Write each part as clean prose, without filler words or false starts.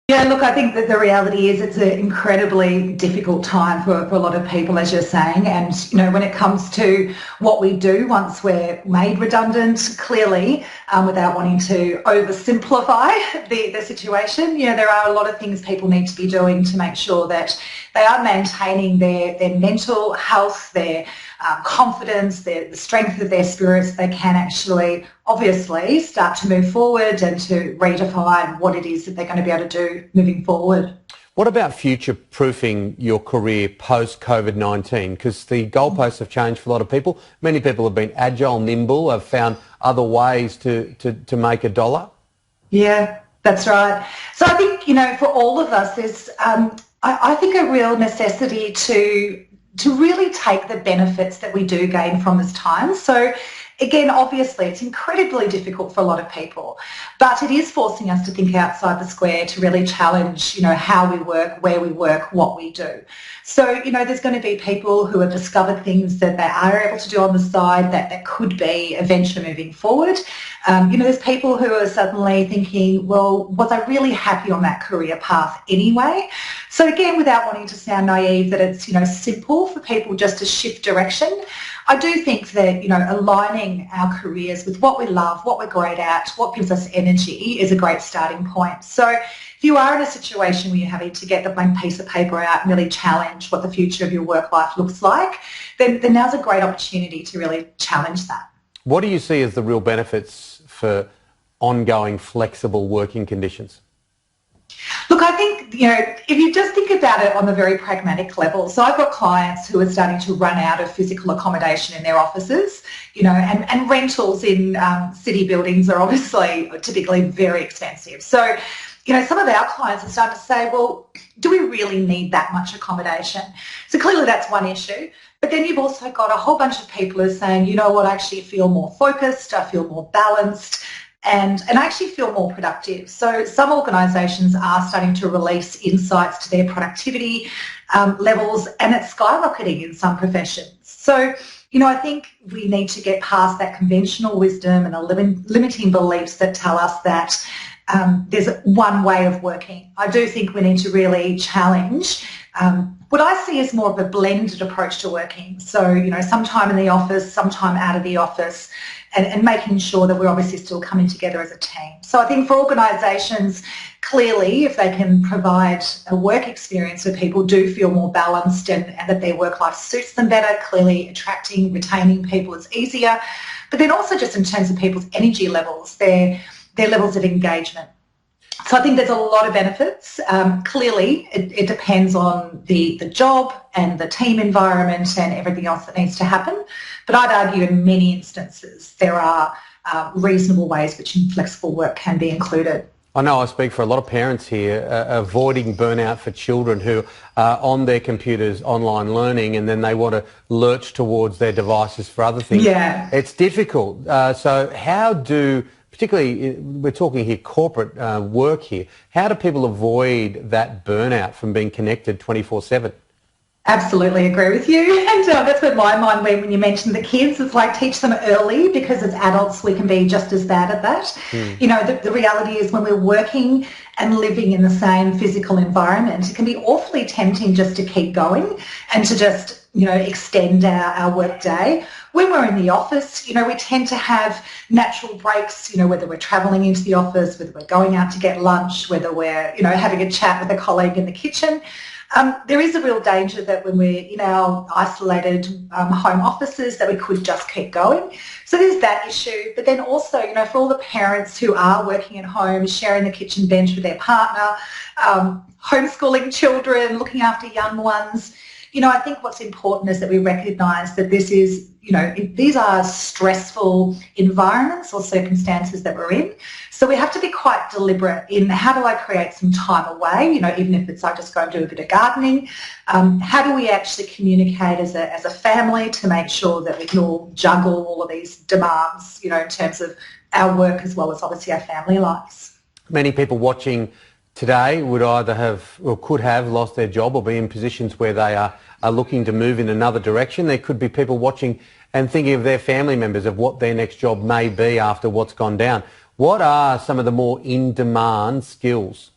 Yeah, look, I think that the reality is it's an incredibly difficult time for a lot of people, as you're saying. And, when it comes to what we do once we're made redundant, clearly, without wanting to oversimplify the situation, there are a lot of things people need to be doing to make sure that they are maintaining their mental health, their confidence, the strength of their spirits. They can actually obviously start to move forward and to redefine what it is that they're going to be able to do moving forward. What about future-proofing your career post-COVID-19? Because the goalposts have changed for a lot of people. Many people have been agile, nimble, have found other ways to make a dollar. Yeah, that's right. So I think, for all of us, there's, I think, a real necessity to really take the benefits that we do gain from this time. So again, obviously, it's incredibly difficult for a lot of people, but it is forcing us to think outside the square, to really challenge, how we work, where we work, what we do. So, there's going to be people who have discovered things that they are able to do on the side that could be a venture moving forward. There's people who are suddenly thinking, well, was I really happy on that career path anyway? So again, without wanting to sound naive that it's, simple for people just to shift direction, I do think that, aligning our careers with what we love, what we're great at, what gives us energy is a great starting point. So if you are in a situation where you're having to get the blank piece of paper out and really challenge what the future of your work life looks like, then now's a great opportunity to really challenge that. What do you see as the real benefits for ongoing flexible working conditions? Look, I think, if you just think about it on a very pragmatic level, so I've got clients who are starting to run out of physical accommodation in their offices, and rentals in city buildings are obviously typically very expensive. So, some of our clients are starting to say, well, do we really need that much accommodation? So clearly that's one issue. But then you've also got a whole bunch of people who are saying, you know what, I actually feel more focused, I feel more balanced, and I actually feel more productive. So some organisations are starting to release insights to their productivity levels, and it's skyrocketing in some professions. So, I think we need to get past that conventional wisdom and the limiting beliefs that tell us that there's one way of working. I do think we need to really challenge what I see as more of a blended approach to working. So, some time in the office, some time out of the office, and making sure that we're obviously still coming together as a team. So I think for organisations, clearly, if they can provide a work experience where people do feel more balanced and that their work life suits them better, clearly attracting, retaining people is easier. But then also just in terms of people's energy levels, their levels of engagement. So I think there's a lot of benefits. Clearly, it depends on the job and the team environment and everything else that needs to happen. But I'd argue in many instances there are reasonable ways which flexible work can be included. I know I speak for a lot of parents here, avoiding burnout for children who are on their computers online learning, and then they want to lurch towards their devices for other things. Yeah. It's difficult. So how do, particularly we're talking here corporate work here, how do people avoid that burnout from being connected 24/7? Absolutely agree with you, and that's where my mind went when you mentioned the kids. It's like teach them early, because as adults we can be just as bad at that. The reality is when we're working and living in the same physical environment, it can be awfully tempting just to keep going and to just extend our work day. When we're in the office, we tend to have natural breaks, whether we're travelling into the office, whether we're going out to get lunch, whether we're having a chat with a colleague in the kitchen. There is a real danger that when we're in our isolated home offices that we could just keep going. So there's that issue. But then also, for all the parents who are working at home, sharing the kitchen bench with their partner, homeschooling children, looking after young ones, I think what's important is that we recognise that this is, these are stressful environments or circumstances that we're in. So we have to be quite deliberate in how do I create some time away, even if it's I just go and do a bit of gardening. How do we actually communicate as a family to make sure that we can all juggle all of these demands, in terms of our work as well as obviously our family lives. Many people watching today would either have or could have lost their job or be in positions where they are looking to move in another direction. There could be people watching and thinking of their family members, of what their next job may be after what's gone down. What are some of the more in-demand skills?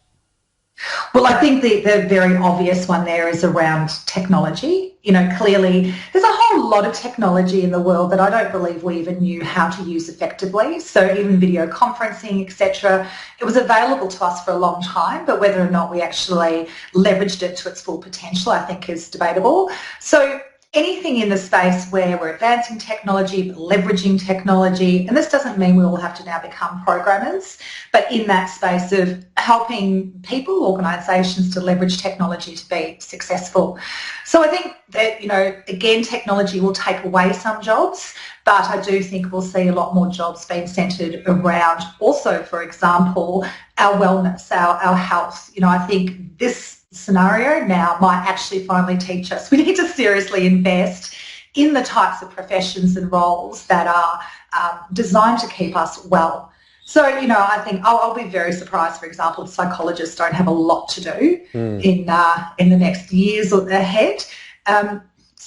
Well, I think the very obvious one there is around technology. You know, clearly there's a whole lot of technology in the world that I don't believe we even knew how to use effectively. So even video conferencing, etc., it was available to us for a long time, but whether or not we actually leveraged it to its full potential, I think is debatable. So anything in the space where we're advancing technology, but leveraging technology, and this doesn't mean we all have to now become programmers, but in that space of helping people, organisations to leverage technology to be successful. So I think that, you know, again, technology will take away some jobs, but I do think we'll see a lot more jobs being centred around also, for example, our wellness, our health. You know, I think this scenario now might actually finally teach us we need to seriously invest in the types of professions and roles that are designed to keep us well. So, you know, I think I'll be very surprised, for example, if psychologists don't have a lot to do in the next years ahead.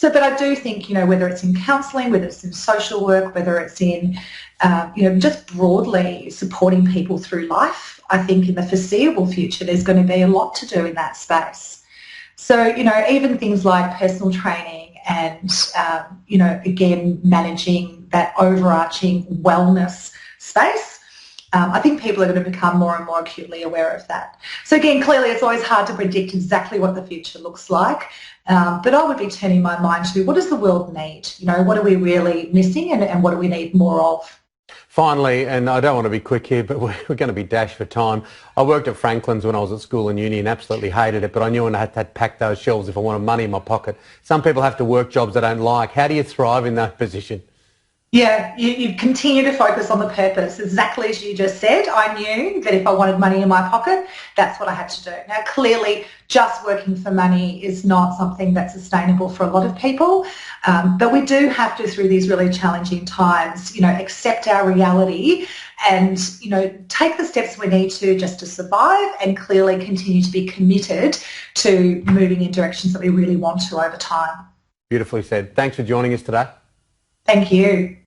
But I do think, you know, whether it's in counselling, whether it's in social work, whether it's in, you know, just broadly supporting people through life, I think in the foreseeable future there's going to be a lot to do in that space. So, you know, even things like personal training and, you know, again, managing that overarching wellness space, I think people are going to become more and more acutely aware of that. So again, clearly it's always hard to predict exactly what the future looks like, but I would be turning my mind to what does the world need? You know, what are we really missing and what do we need more of? Finally, and I don't want to be quick here, but we're going to be dashed for time. I worked at Franklin's when I was at school and uni and absolutely hated it, but I knew I had to pack those shelves if I wanted money in my pocket. Some people have to work jobs they don't like. How do you thrive in that position? Yeah, you continue to focus on the purpose. Exactly as you just said, I knew that if I wanted money in my pocket, that's what I had to do. Now, clearly, just working for money is not something that's sustainable for a lot of people, but we do have to, through these really challenging times, you know, accept our reality and, you know, take the steps we need to just to survive and clearly continue to be committed to moving in directions that we really want to over time. Beautifully said. Thanks for joining us today. Thank you.